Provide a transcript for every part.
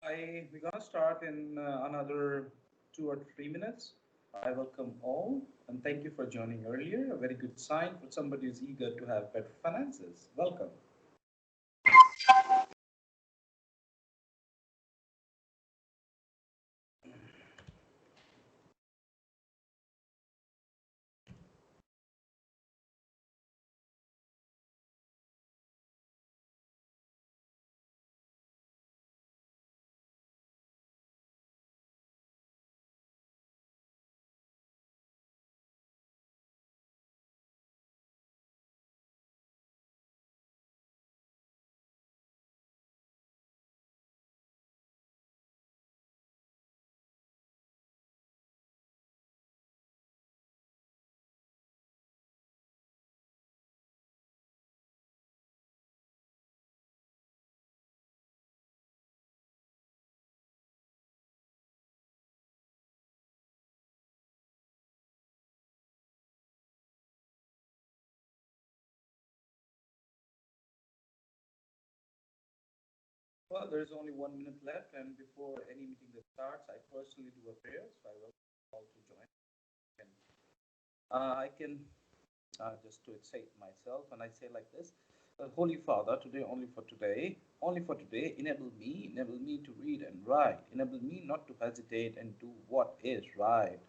We're gonna start in another 2 or 3 minutes. I welcome all and thank you for joining earlier. A very good sign for somebody who's eager to have better finances. Welcome. Well, there's only 1 minute left, and before any meeting that starts, I personally do a prayer, so I welcome you all to join. And, I can just to say it myself, and I say like this: Holy Father, today only for today, enable me to read and write, enable me not to hesitate and do what is right.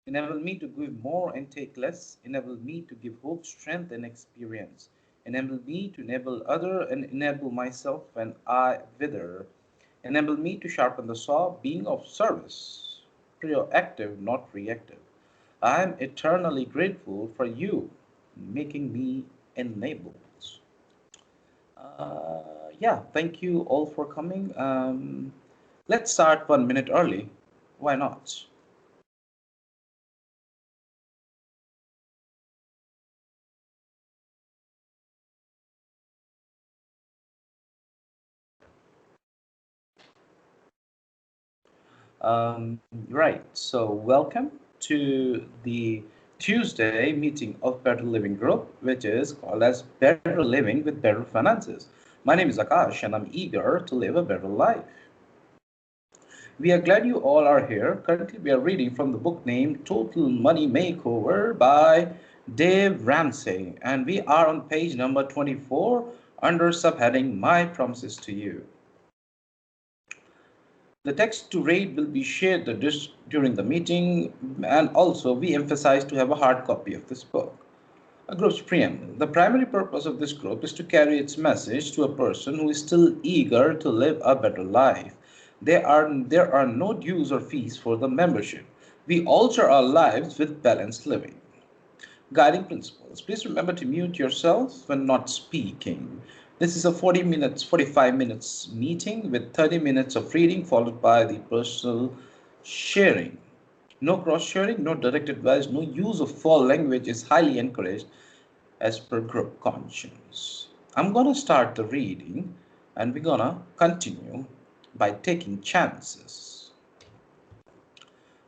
Enable me to give more and take less. Enable me to give hope, strength, and experience. Enable me to enable other and enable myself when I wither. Enable me to sharpen the saw, being of service, proactive, not reactive. I am eternally grateful for you making me enabled. Yeah, thank you all for coming. Let's start 1 minute early. Why not? Right, so welcome to the Tuesday meeting of Better Living Group, which is called as Better Living with Better Finances. My name is Akash and I'm eager to live a better life. We are glad you all are here. Currently, we are reading from the book named Total Money Makeover by Dave Ramsey, and we are on page number 24 under subheading My Promises to You. The text to read will be shared during the meeting, and also we emphasize to have a hard copy of this book. A group's preamble. The primary purpose of this group is to carry its message to a person who is still eager to live a better life. There are no dues or fees for the membership. We alter our lives with balanced living. Guiding principles. Please remember to mute yourself when not speaking. This is a 40 minutes, 45 minutes meeting with 30 minutes of reading followed by the personal sharing. No cross sharing, no direct advice, no use of foul language is highly encouraged as per group conscience. I'm going to start the reading and we're going to continue by taking chances.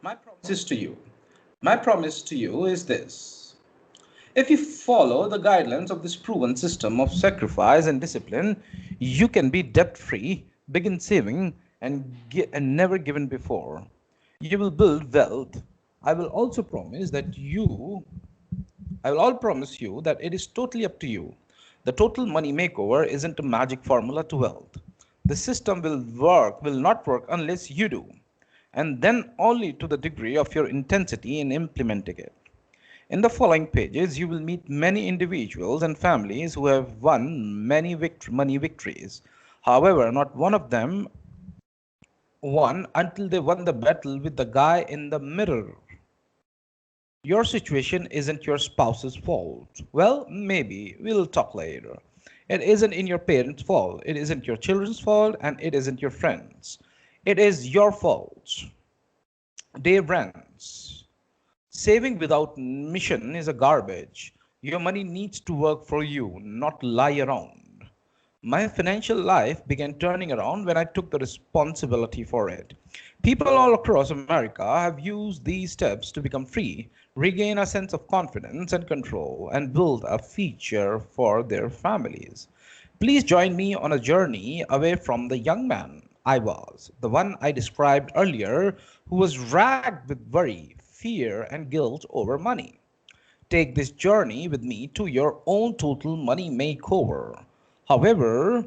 My promise to you. My promise to you is this. If you follow the guidelines of this proven system of sacrifice and discipline, you can be debt free, begin saving, and never given before. You will build wealth. I will also promise that you I will all promise you that it is totally up to you. The total money makeover isn't a magic formula to wealth. The system will not work unless you do, and then only to the degree of your intensity in implementing it. In the following pages, you will meet many individuals and families who have won many money victories. However, not one of them won until they won the battle with the guy in the mirror. Your situation isn't your spouse's fault. Well, maybe. We'll talk later. It isn't in your parents' fault. It isn't your children's fault, and it isn't your friends. It is your fault. Dave Rance. Saving without mission is a garbage. Your money needs to work for you, not lie around. My financial life began turning around when I took the responsibility for it. People all across America have used these steps to become free, regain a sense of confidence and control, and build a future for their families. Please join me on a journey away from the young man I was, the one I described earlier, who was racked with worry, fear, and guilt over money. Take this journey with me to your own total money makeover. However,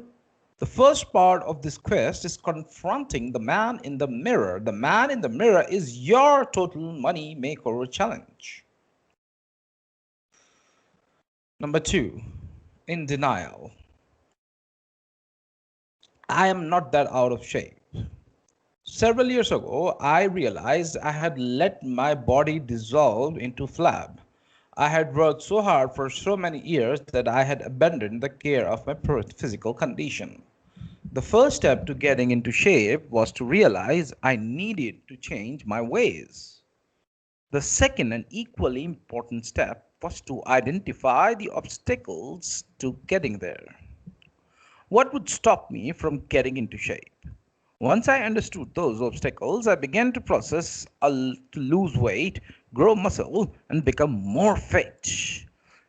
the first part of this quest is confronting the man in the mirror. The man in the mirror is your total money makeover challenge. Number two, in denial. I am not that out of shape. Several years ago, I realized I had let my body dissolve into flab. I had worked so hard for so many years that I had abandoned the care of my physical condition. The first step to getting into shape was to realize I needed to change my ways. The second and equally important step was to identify the obstacles to getting there. What would stop me from getting into shape? Once I understood those obstacles, I began to process to lose weight, grow muscle, and become more fit.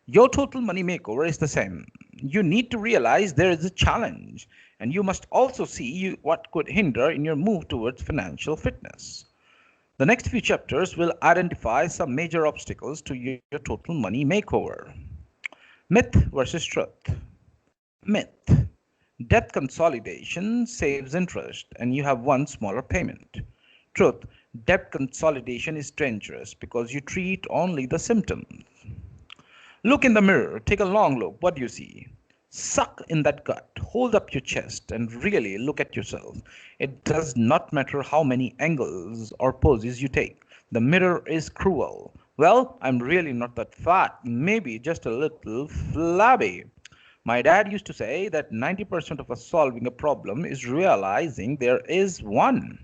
Your total money makeover is the same. You need to realize there is a challenge, and you must also see what could hinder in your move towards financial fitness. The next few chapters will identify some major obstacles to your total money makeover. Myth versus truth. Myth. Debt consolidation saves interest and you have one smaller payment. Truth. Debt consolidation is dangerous because you treat only the symptoms. Look in the mirror, take a long look. What do you see? Suck in that gut, hold up your chest, and really look at yourself. It does not matter how many angles or poses you take. The mirror is cruel. Well, I'm really not that fat, maybe just a little flabby. My dad used to say that 90% of us solving a problem is realizing there is one.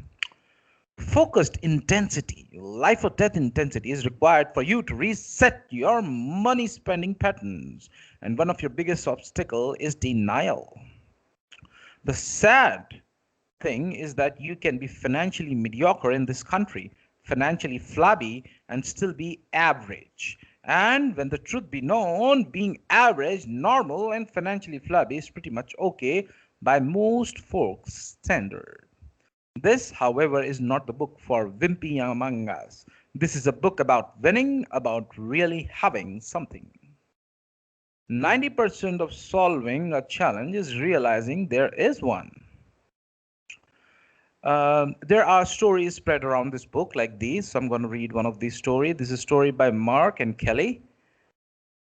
Focused intensity, life or death intensity is required for you to reset your money spending patterns. And one of your biggest obstacles is denial. The sad thing is that you can be financially mediocre in this country, financially flabby, and still be average. And when the truth be known, being average, normal, and financially flabby is pretty much okay by most folks' standard. This, however, is not the book for wimpy among us. This is a book about winning, about really having something. 90% of solving a challenge is realizing there is one. There are stories spread around this book like these. So I'm going to read one of these stories. This is a story by Mark and Kelly.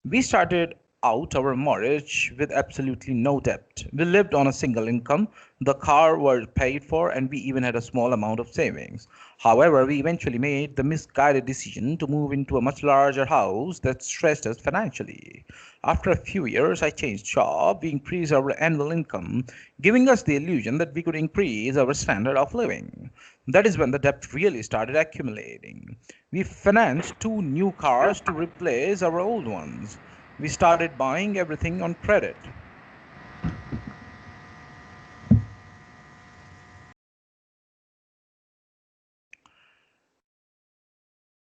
We started out our marriage with absolutely no debt. We lived on a single income. The car was paid for, and we even had a small amount of savings. However, we eventually made the misguided decision to move into a much larger house that stressed us financially. After a few years, I changed job. We increased our annual income, giving us the illusion that we could increase our standard of living. That is when the debt really started accumulating. We financed 2 new cars to replace our old ones. We started buying everything on credit.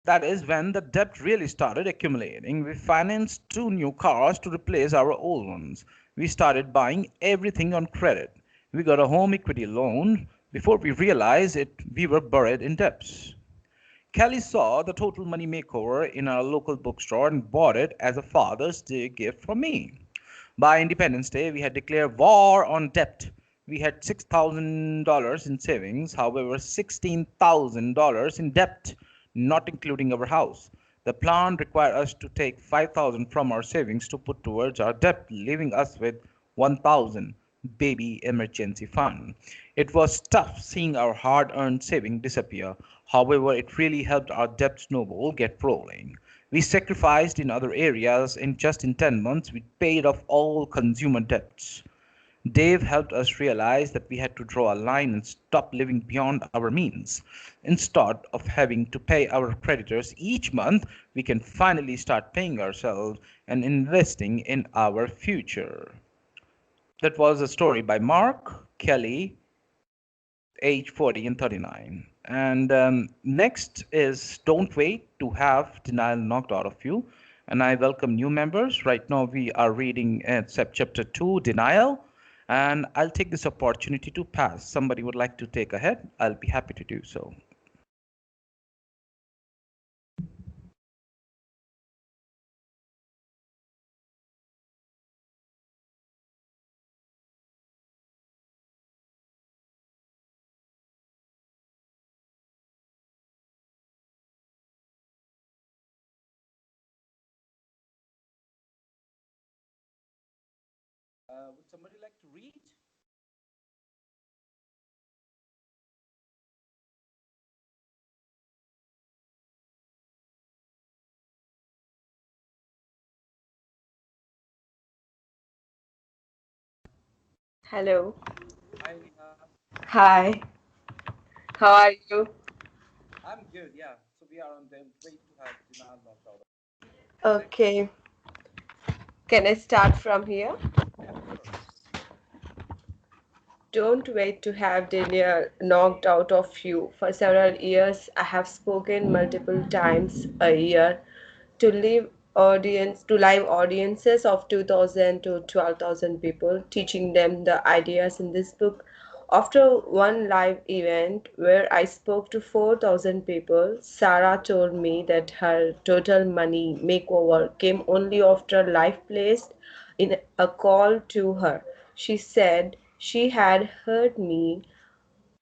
That is when the debt really started accumulating. We financed 2 new cars to replace our old ones. We started buying everything on credit. We got a home equity loan. Before we realized it, we were buried in debts. Kelly saw the Total Money Makeover in our local bookstore and bought it as a Father's Day gift for me. By Independence Day, we had declared war on debt. We had $6,000 in savings, however, $16,000 in debt, not including our house. The plan required us to take $5,000 from our savings to put towards our debt, leaving us with $1,000 baby emergency fund. It was tough seeing our hard-earned saving disappear. However, it really helped our debt snowball get rolling. We sacrificed in other areas, and just in 10 months, we paid off all consumer debts. Dave helped us realize that we had to draw a line and stop living beyond our means. Instead of having to pay our creditors each month, we can finally start paying ourselves and investing in our future. That was a story by Mark, Kelly, age 40 and 39. And next is Don't Wait to Have Denial Knocked Out of You. And I welcome new members. Right now we are reading chapter 2, Denial. And I'll take this opportunity to pass. Somebody would like to take ahead, I'll be happy to do so. Would somebody like to read? Hello. Hi, Neha. Hi. How are you? I'm good, yeah. So we are on the way to have Dinal knocked out. Correct? Okay. Can I start from here? Yeah, sure. Don't wait to have dinner knocked out of you. For several years, I have spoken multiple times a year to live audiences of 2,000 to 12,000 people, teaching them the ideas in this book. After one live event where I spoke to 4,000 people, Sarah told me that her total money makeover came only after life placed in a call to her. She said she had heard me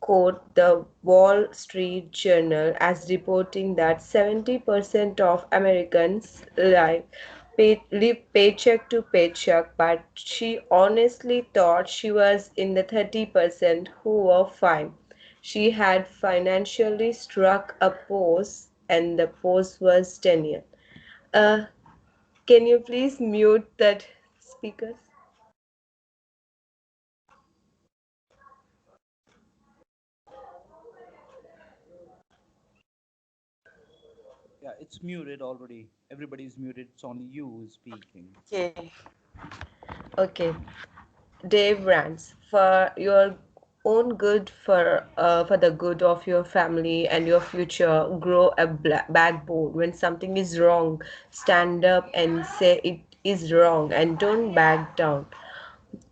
quote the Wall Street Journal as reporting that 70% of Americans live paycheck to paycheck, but she honestly thought she was in the 30% who were fine. She had financially struck a pose, and the pose was Daniel. Uh, can you please mute that speakers? Yeah, it's muted already. Everybody's muted. It's only you who is speaking. Okay. Okay. Dave rants for your own good, for the good of your family and your future. Grow a backbone. When something is wrong, stand up and say it is wrong and don't back down.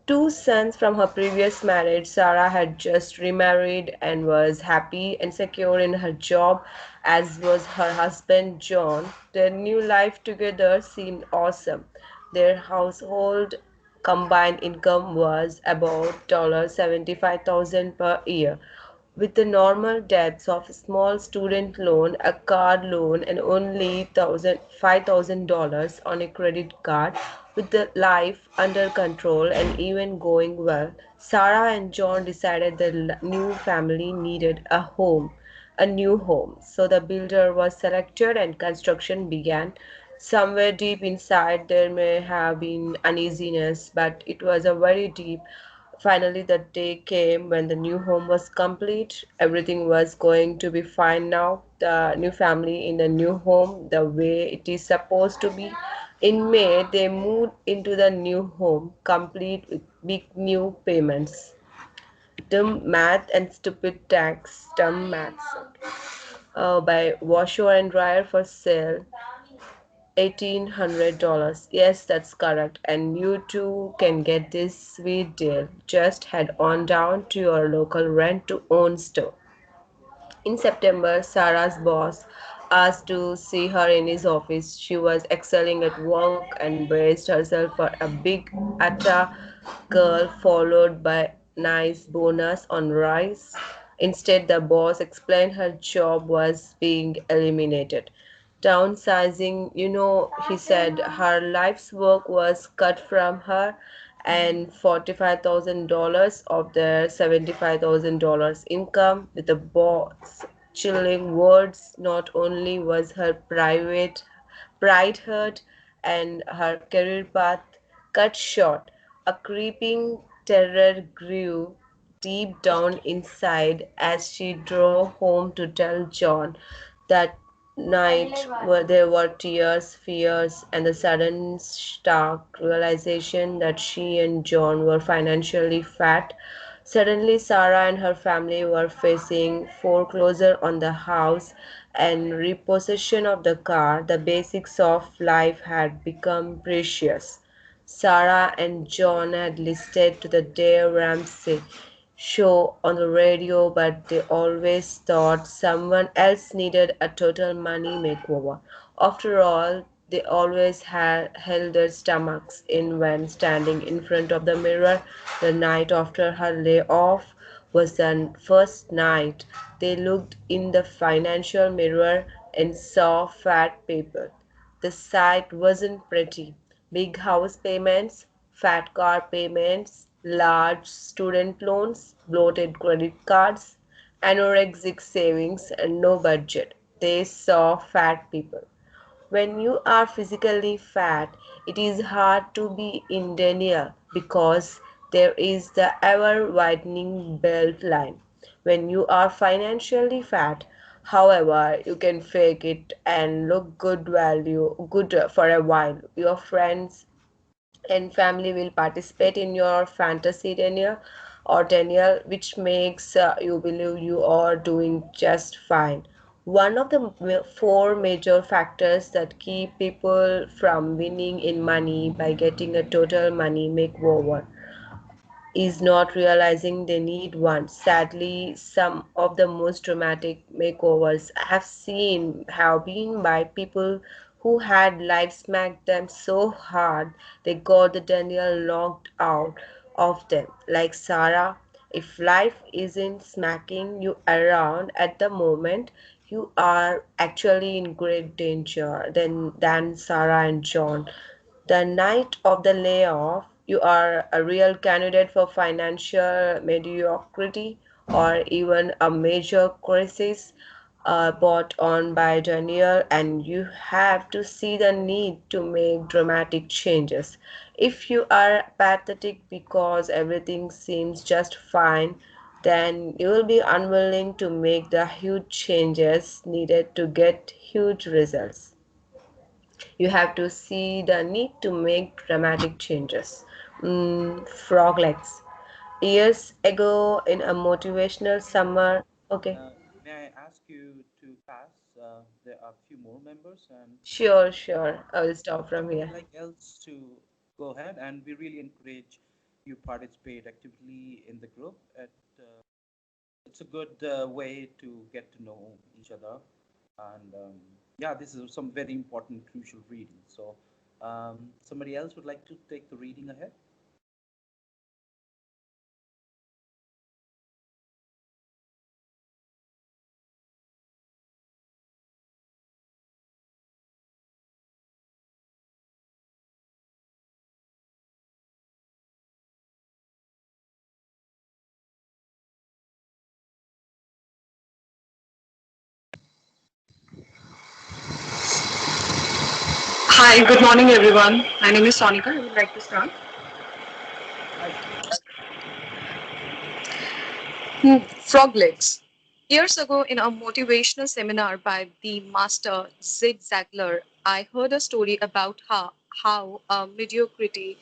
Two sons from her previous marriage. Sarah had just remarried and was happy and secure in her job, as was her husband John. Their new life together seemed awesome. Their household combined income was about $75,000 per year. With the normal debts of a small student loan, a car loan, and only $5,000 on a credit card, with the life under control and even going well, Sarah and John decided the new family needed a new home. So the builder was selected and construction began. Somewhere deep inside, there may have been uneasiness, but it was a very deep. Finally, the day came when the new home was complete. Everything was going to be fine now. The new family in the new home, the way it is supposed to be. In May, they moved into the new home, complete with big new payments. Dumb math and stupid tax. Dumb maths. By washer and dryer for sale. $1,800. Yes, that's correct. And you too can get this sweet deal. Just head on down to your local rent to own store. In September, Sarah's boss asked to see her in his office. She was excelling at work and braced herself for a big atta girl followed by nice bonus on rice. Instead, the boss explained her job was being eliminated. Downsizing, he said her life's work was cut from her and $45,000 of their $75,000 income. With the boss chilling words, not only was her pride hurt and her career path cut short, a creeping terror grew deep down inside as she drove home to tell John. That night where there were tears, fears, and the sudden stark realization that she and John were financially fat. Suddenly, Sarah and her family were facing foreclosure on the house and repossession of the car. The basics of life had become precious. Sarah and John had listened to the Dave Ramsey show on the radio, but they always thought someone else needed a total money makeover. After all, they always had held their stomachs in when standing in front of the mirror the night after her layoff was the first night they looked in the financial mirror and saw fat people. The sight wasn't pretty. Big house payments, fat car payments, large student loans, bloated credit cards, anorexic savings, and no budget. They saw fat people. When you are physically fat, it is hard to be in denial because there is the ever widening belt line. When you are financially fat, however, you can fake it and look good for a while. Your friends and family will participate in your fantasy tenure, which makes you believe you are doing just fine. One of the four major factors that keep people from winning in money by getting a total money makeover is not realizing they need one. Sadly, some of the most dramatic makeovers I have seen have been by people who had life smacked them so hard they got the Daniel knocked out of them. Like Sarah, if life isn't smacking you around at the moment, you are actually in great danger than Sarah and John. The night of the layoff, you are a real candidate for financial mediocrity or even a major crisis brought on by Daniel, and you have to see the need to make dramatic changes. If you are pathetic because everything seems just fine, then you will be unwilling to make the huge changes needed to get huge results. You have to see the need to make dramatic changes. Frog legs. Years ago in a motivational summer. Okay, May I ask you to pass? There are a few more members, and sure. I will stop from would here. like else to go ahead, and we really encourage you participate actively in the group. It's a good way to get to know each other, and yeah, this is some very important, crucial reading. So, somebody else would like to take the reading ahead. Hi, good morning, everyone. My name is Sonika. I would like to start. Hi, Sonika. Frog legs. Years ago, in a motivational seminar by the master Zig Ziglar, I heard a story about how mediocrity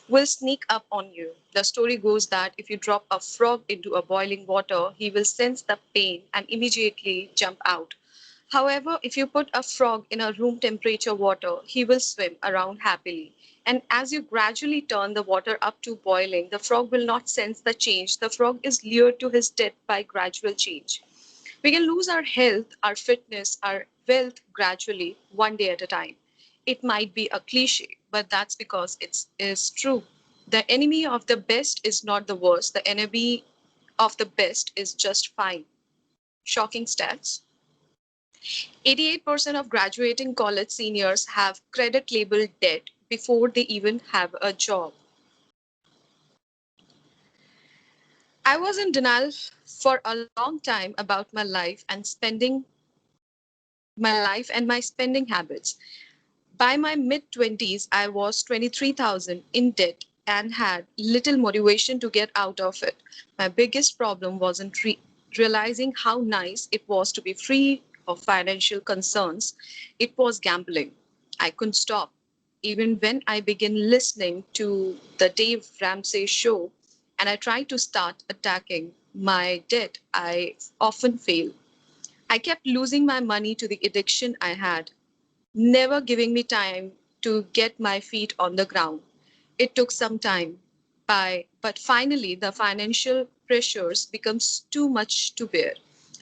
will sneak up on you. The story goes that if you drop a frog into a boiling water, he will sense the pain and immediately jump out. However, if you put a frog in a room temperature water, he will swim around happily. And as you gradually turn the water up to boiling, the frog will not sense the change. The frog is lured to his death by gradual change. We can lose our health, our fitness, our wealth gradually, one day at a time. It might be a cliche, but that's because it is true. The enemy of the best is not the worst, the enemy of the best is just fine. Shocking stats. 88% of graduating college seniors have credit labeled debt before they even have a job. I was in denial for a long time about my life and my spending habits. By my mid 20s, I was 23,000 in debt and had little motivation to get out of it. My biggest problem wasn't realizing how nice it was to be free of financial concerns. It was gambling. I couldn't stop. Even when I began listening to the Dave Ramsey show and I tried to start attacking my debt, I often failed. I kept losing my money to the addiction I had, never giving me time to get my feet on the ground. It took some time, but finally the financial pressures becomes too much to bear.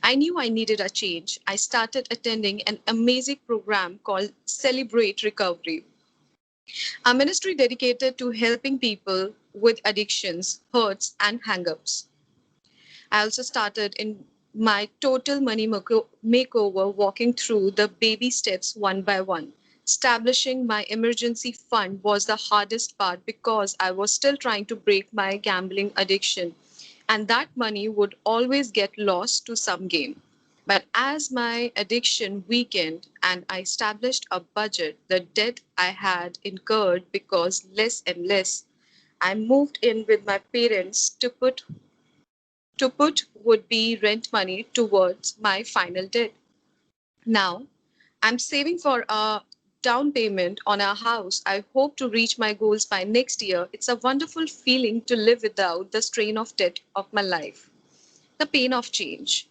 I knew I needed a change. I started attending an amazing program called Celebrate Recovery, a ministry dedicated to helping people with addictions, hurts, and hangups. I also started in my total money makeover, walking through the baby steps one by one. Establishing my emergency fund was the hardest part because I was still trying to break my gambling addiction, and that money would always get lost to some game. But as my addiction weakened and I established a budget, the debt I had incurred because less and less. I moved in with my parents to put would be rent money towards my final debt. Now, I'm saving for a down payment on a house. I hope to reach my goals by next year. It's a wonderful feeling to live without the strain of debt of my life. The pain of change.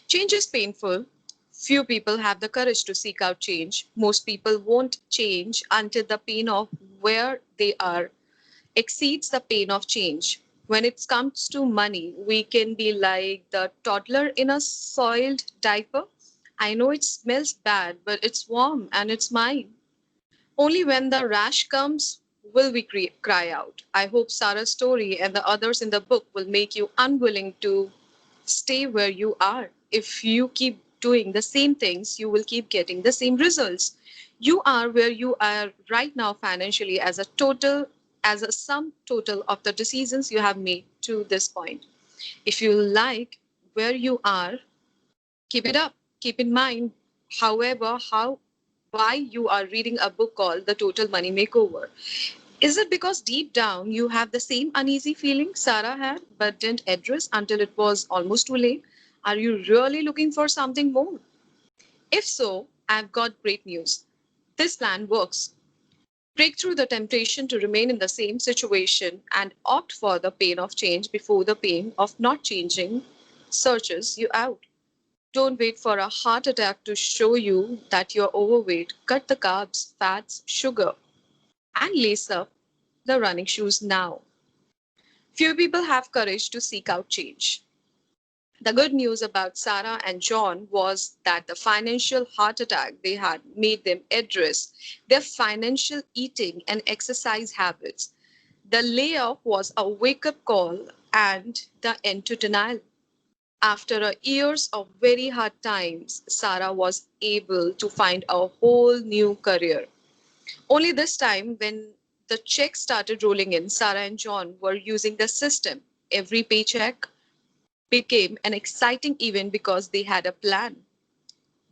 Change is painful. Few people have the courage to seek out change. Most people won't change until the pain of where they are exceeds the pain of change. When it comes to money, we can be like the toddler in a soiled diaper. I know it smells bad, but it's warm and it's mine. Only when the rash comes will we cry out. I hope Sarah's story and the others in the book will make you unwilling to stay where you are. If you keep doing the same things, you will keep getting the same results. You are where you are right now financially as a sum total of the decisions you have made to this point. If you like where you are, keep it up. Keep in mind, however, how why you are reading a book called The Total Money Makeover. Is it because deep down you have the same uneasy feeling Sarah had but didn't address until it was almost too late? Are you really looking for something more? If so, I've got great news. This plan works. Break through the temptation to remain in the same situation and opt for the pain of change before the pain of not changing searches you out. Don't wait for a heart attack to show you that you're overweight. Cut the carbs, fats, sugar, and lace up the running shoes now. Few people have courage to seek out change. The good news about Sarah and John was that the financial heart attack they had made them address their financial eating and exercise habits. The layoff was a wake up call and the end to denial. After a years of very hard times, Sarah was able to find a whole new career. Only this time, when the checks started rolling in, Sarah and John were using the system. Every paycheck became an exciting event because they had a plan.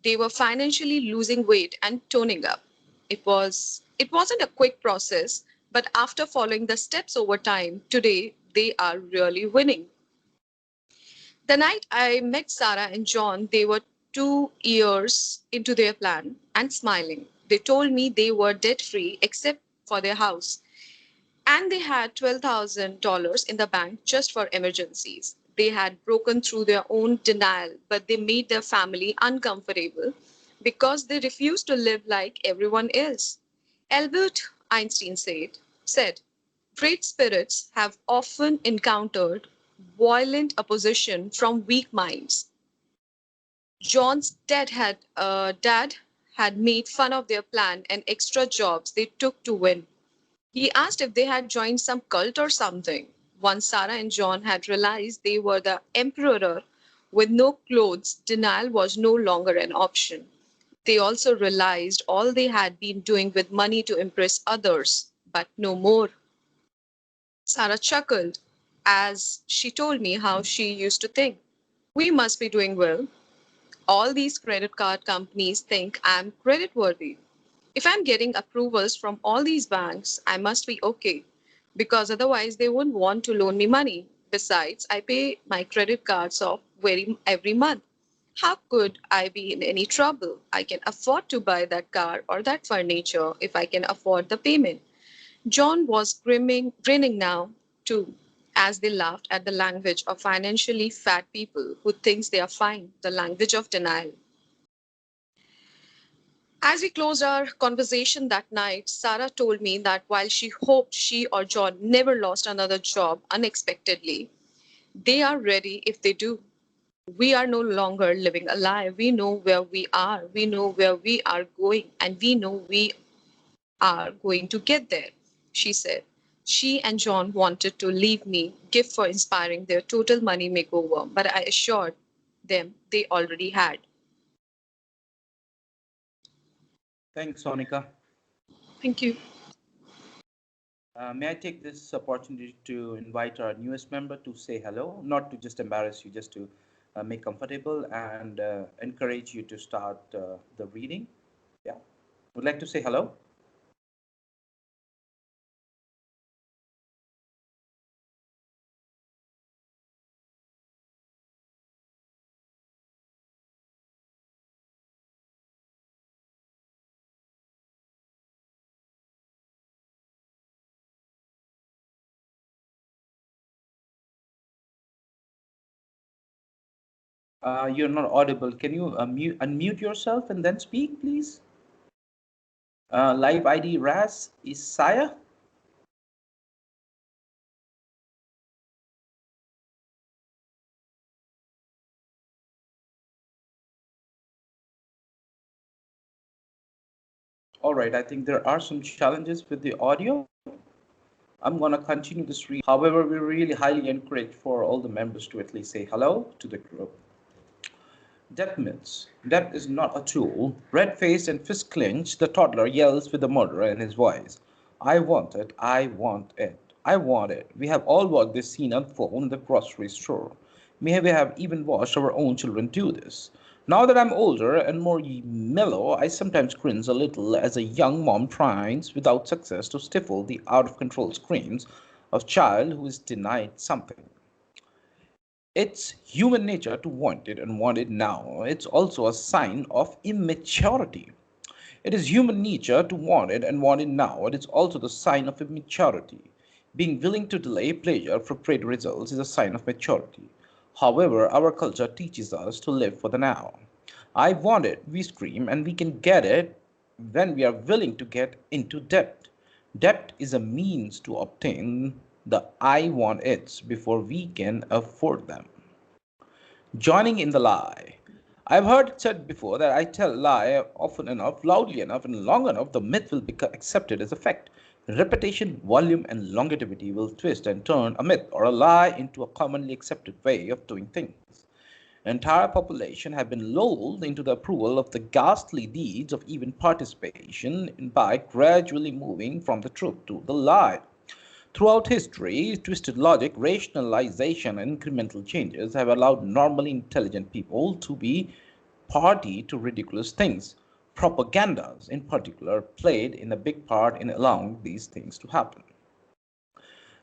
They were financially losing weight and toning up. It wasn't a quick process, but after following the steps over time, today they are really winning. The night I met Sarah and John, they were 2 years into their plan and smiling. They told me they were debt free except for their house, and they had $12,000 in the bank just for emergencies. They had broken through their own denial, but they made their family uncomfortable because they refused to live like everyone else. Albert Einstein said, great spirits have often encountered violent opposition from weak minds. John's dad had made fun of their plan and extra jobs they took to win. He asked if they had joined some cult or something. Once Sarah and John had realized they were the emperor with no clothes, denial was no longer an option. They also realized all they had been doing with money to impress others, but no more. Sarah chuckled as she told me how she used to think. We must be doing well. All these credit card companies think I'm credit worthy. If I'm getting approvals from all these banks, I must be okay because otherwise they wouldn't want to loan me money. Besides, I pay my credit cards off every month. How could I be in any trouble? I can afford to buy that car or that furniture if I can afford the payment. John was grinning now, too, as they laughed at the language of financially fat people who thinks they are fine, the language of denial. As we closed our conversation that night, Sarah told me that while she hoped she or John never lost another job unexpectedly, they are ready if they do. We are no longer living a lie. We know where we are, we know where we are going, and we know we are going to get there, she said. She and John wanted to leave me gift for inspiring their total money makeover, but I assured them they already had. Thanks, Sonika. Thank you. May I take this opportunity to invite our newest member to say hello, not to just embarrass you, just to make comfortable and encourage you to start the reading. Yeah, would like to say hello. You're not audible. Can you unmute yourself and then speak, please? Live ID Ras Isaiah. All right, I think there are some challenges with the audio. I'm going to continue this read. However, we really highly encourage for all the members to at least say hello to the group. Debt myths. Debt is not a tool. Red-faced and fist-clenched, the toddler yells with the murderer in his voice. I want it. I want it. I want it. We have all watched this scene unfold in the grocery store. Maybe we have even watched our own children do this. Now that I'm older and more mellow, I sometimes cringe a little as a young mom tries, without success, to stifle the out-of-control screams of a child who is denied something. It's human nature to want it and want it now. It's also a sign of immaturity. It is human nature to want it and want it now. It is also the sign of immaturity. Being willing to delay pleasure for great results is a sign of maturity. However, our culture teaches us to live for the now. I want it, we scream, and we can get it when we are willing to get into debt. Debt is a means to obtain the I want it's before we can afford them. Joining in the lie. I've heard it said before that I tell a lie often enough, loudly enough, and long enough, the myth will become accepted as a fact. Repetition, volume, and longevity will twist and turn a myth or a lie into a commonly accepted way of doing things. Entire population have been lulled into the approval of the ghastly deeds of even participation by gradually moving from the truth to the lie. Throughout history, twisted logic, rationalization, and incremental changes have allowed normally intelligent people to be party to ridiculous things. Propagandas, in particular, played in a big part in allowing these things to happen.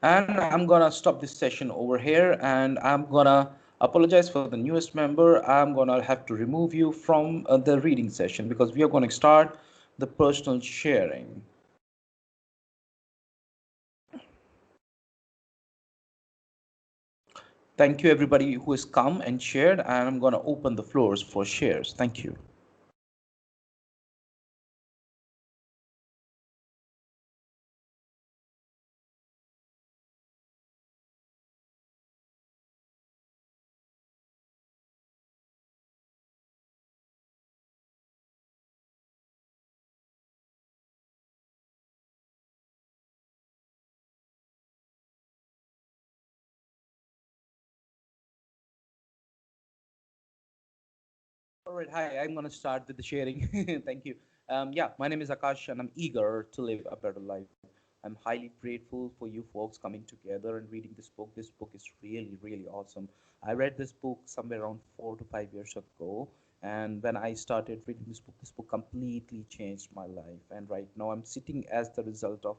And I'm gonna stop this session over here, and I'm gonna apologize for the newest member. I'm gonna have to remove you from the reading session because we are going to start the personal sharing. Thank you, everybody who has come and shared, and I'm going to open the floors for shares. Thank you. All right, hi, I'm going to start with the sharing. Thank you. Yeah, my name is Akash, and I'm eager to live a better life. I'm highly grateful for you folks coming together and reading this book. This book is really, really awesome. I read this book somewhere around 4 to 5 years ago, and when I started reading this book completely changed my life. And right now, I'm sitting as the result of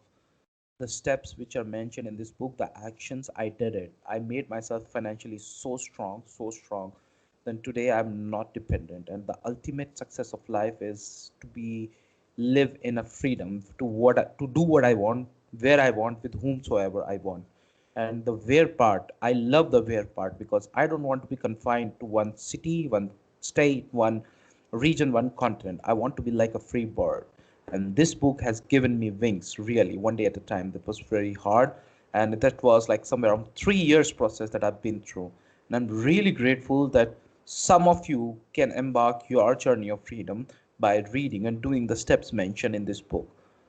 the steps which are mentioned in this book, the actions. I did it. I made myself financially so strong. Then today I'm not dependent. And the ultimate success of life is to be live in a freedom to do what I want, where I want, with whomsoever I want. And the where part, I love the where part because I don't want to be confined to one city, one state, one region, one continent. I want to be like a free bird. And this book has given me wings, really, one day at a time. That was very hard. And that was like somewhere around 3 years process that I've been through. And I'm really grateful that some of you can embark your journey of freedom by reading and doing the steps mentioned in this book.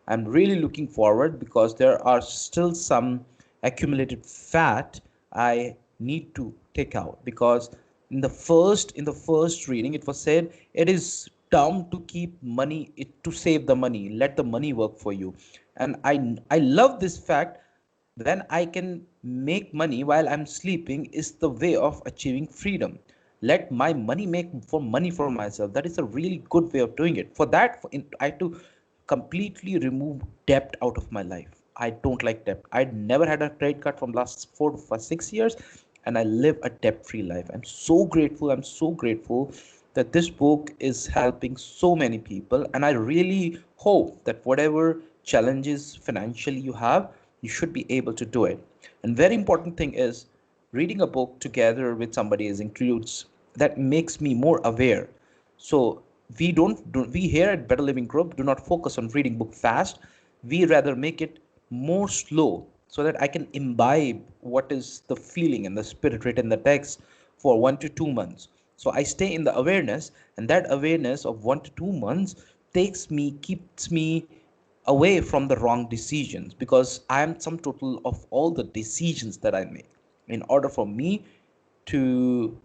I'm really looking forward because there are still some accumulated fat I need to take out, because in the first reading it was said it is dumb to keep money to save the money, let the money work for you. And I love this fact, when I can make money while I'm sleeping is the way of achieving freedom. Let my money make for money for myself. That is a really good way of doing it. For that, I had to completely remove debt out of my life. I don't like debt. I'd never had a credit card from last 4 to 6 years, and I live a debt-free life. I'm so grateful. I'm so grateful that this book is helping so many people, and I really hope that whatever challenges financially you have, you should be able to do it. And very important thing is, reading a book together with somebody is includes that makes me more aware. So we here at Better Living Group do not focus on reading book fast. We rather make it more slow so that I can imbibe what is the feeling and the spirit written in the text for 1 to 2 months. So I stay in the awareness, and that awareness of 1 to 2 months keeps me away from the wrong decisions, because I am sum total of all the decisions that I make. In order for me to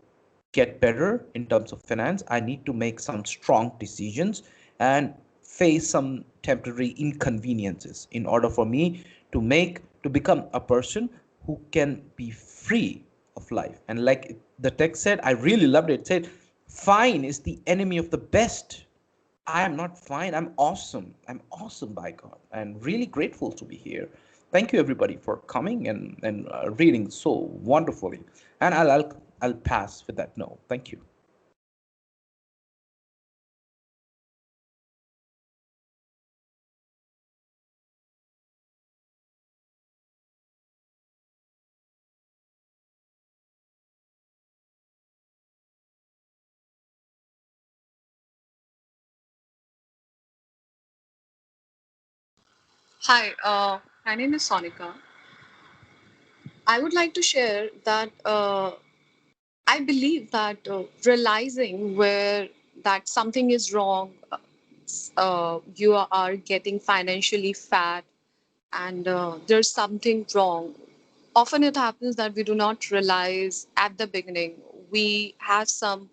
get better in terms of finance, I need to make some strong decisions and face some temporary inconveniences in order for me to become a person who can be free of life. And like the text said, I really loved it. It said, fine is the enemy of the best. I am not fine. I'm awesome. I'm awesome by God. And really grateful to be here. Thank you everybody for coming and reading so wonderfully. And I'll pass with that. No, thank you. Hi, my name is Sonika. I would like to share that I believe that realizing where that something is wrong, you are getting financially fat, and there's something wrong. Often it happens that we do not realize at the beginning. We have some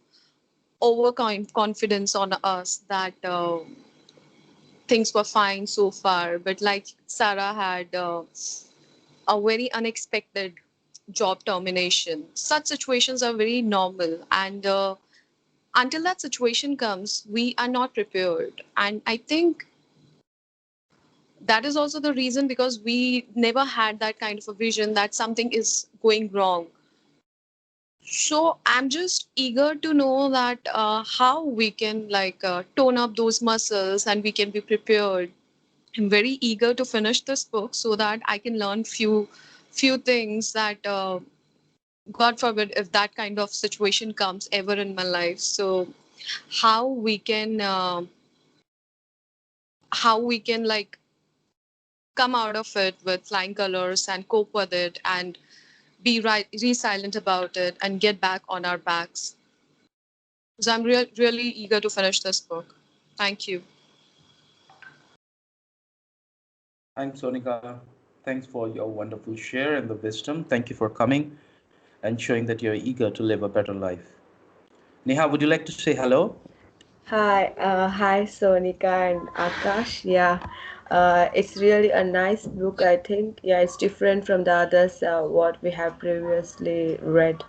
overconfidence on us that things were fine so far, but like Sarah had a very unexpected job termination. Such situations are very normal, and until that situation comes, we are not prepared. And I think that is also the reason, because we never had that kind of a vision that something is going wrong. So I'm just eager to know that how we can like tone up those muscles and we can be prepared. I'm very eager to finish this book so that I can learn few things that God forbid if that kind of situation comes ever in my life. So how we can like come out of it with flying colors and cope with it and be resilient about it and get back on our backs. So I'm really eager to finish this book. Thank you. Thanks, Sonika. Thanks for your wonderful share and the wisdom. Thank you for coming and showing that you're eager to live a better life. Neha, would you like to say hello? Hi Sonika and Akash. Yeah, it's really a nice book. I think yeah, it's different from the others what we have previously read.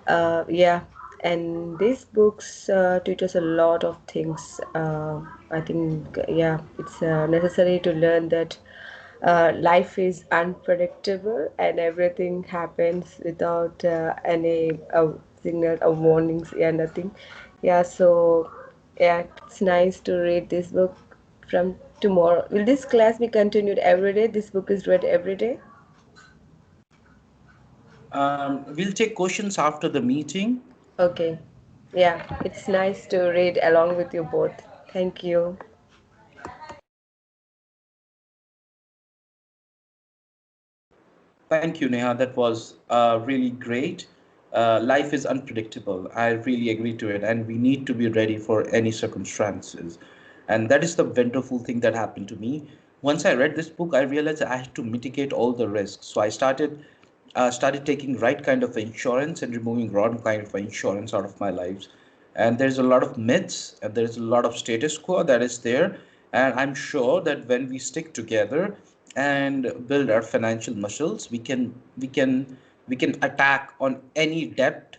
Yeah, and these books teach us a lot of things. I think yeah, it's necessary to learn that life is unpredictable and everything happens without any signal or warnings. Yeah, nothing. Yeah, so yeah, it's nice to read this book from tomorrow. Will this class be continued every day? This book is read every day? We'll take questions after the meeting. Okay. Yeah, it's nice to read along with you both. Thank you. Thank you, Neha. That was really great. Life is unpredictable. I really agree to it, and we need to be ready for any circumstances. And that is the wonderful thing that happened to me. Once I read this book, I realized I had to mitigate all the risks. So I started taking right kind of insurance and removing wrong kind of insurance out of my lives. And there's a lot of myths and there's a lot of status quo that is there. And I'm sure that when we stick together and build our financial muscles, we can attack on any debt,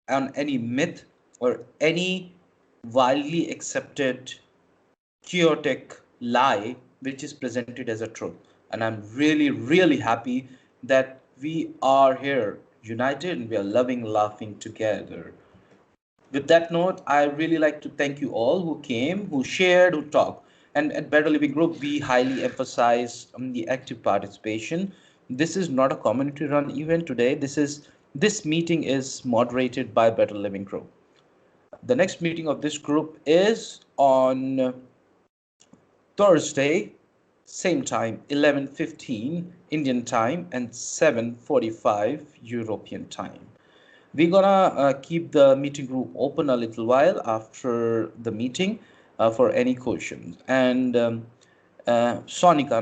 on any myth, or any widely accepted chaotic lie which is presented as a truth. And I'm really, really happy that we are here united and we are loving, laughing together. With that note, I really like to thank you all who came, who shared, who talked. And at Better Living Group, we highly emphasize the active participation. This is not a community run event today. This meeting is moderated by Better Living Group. The next meeting of this group is on Thursday, same time, 11:15 Indian time and 7:45 European time. We're gonna keep the meeting room open a little while after the meeting for any questions. And Sonika,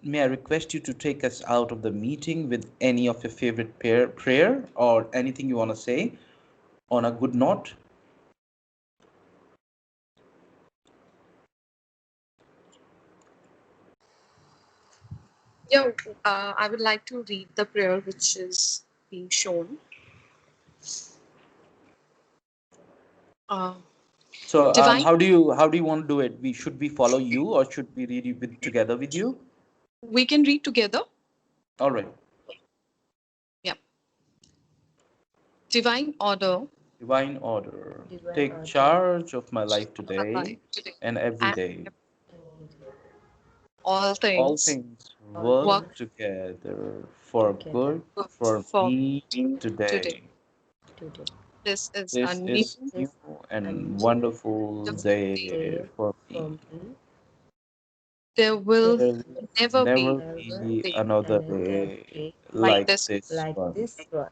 may I request you to take us out of the meeting with any of your favorite prayer or anything you want to say on a good note? Yeah, I would like to read the prayer which is being shown. Uh, So, Divine, how do you want to do it? We follow you or should we read it together with you? we can read together. All right. Yeah. Divine order Divine order, Divine take order. charge of my life of our today life today, and every and day. all All things things All work work things together for together good good for for me me today. today. today. This is a This new, is This new is a and new wonderful wonderful day. day day for for me. me. There There will There will will never be never never a be day another another day day like like this, this like one. this one.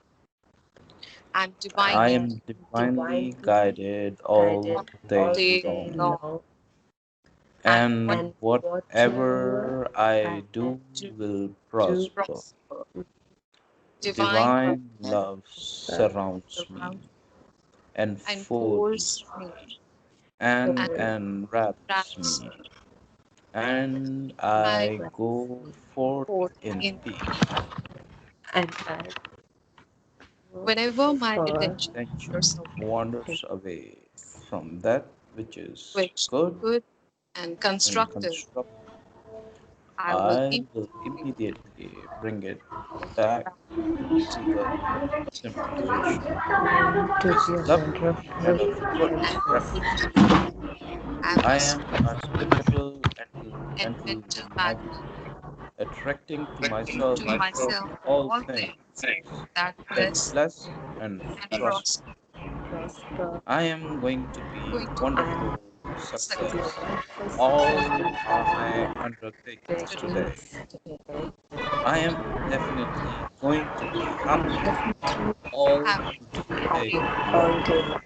and I divinely am And divinely divinely guided all all guided day all day day long. long. long. And what And And whatever whatever I I do do will do, prosper. prosper. Divine Divine love uh, surrounds me, surround and enfolds force me, me and and follows enwraps wraps me, me. and I I go me. forth forth in in peace. And I go whenever my for attention wanders Attention away, wanders away from that which is which good good and and constructive, constructive. I will I will immediately immediately bring it bring it back back to to the simple the vision. to This the is lovely wonderful and of good and reference. I'm I a am a spiritual and mental mental magnet, magnet, attracting to attracting myself to myself all all things things that that bless bless and and prosper. prosper. prosper. I am going to be Going to be And wonderful success success wonderful all success my undertakings today. today. takings today. I am definitely going to be happy Definitely all Happy day day all day.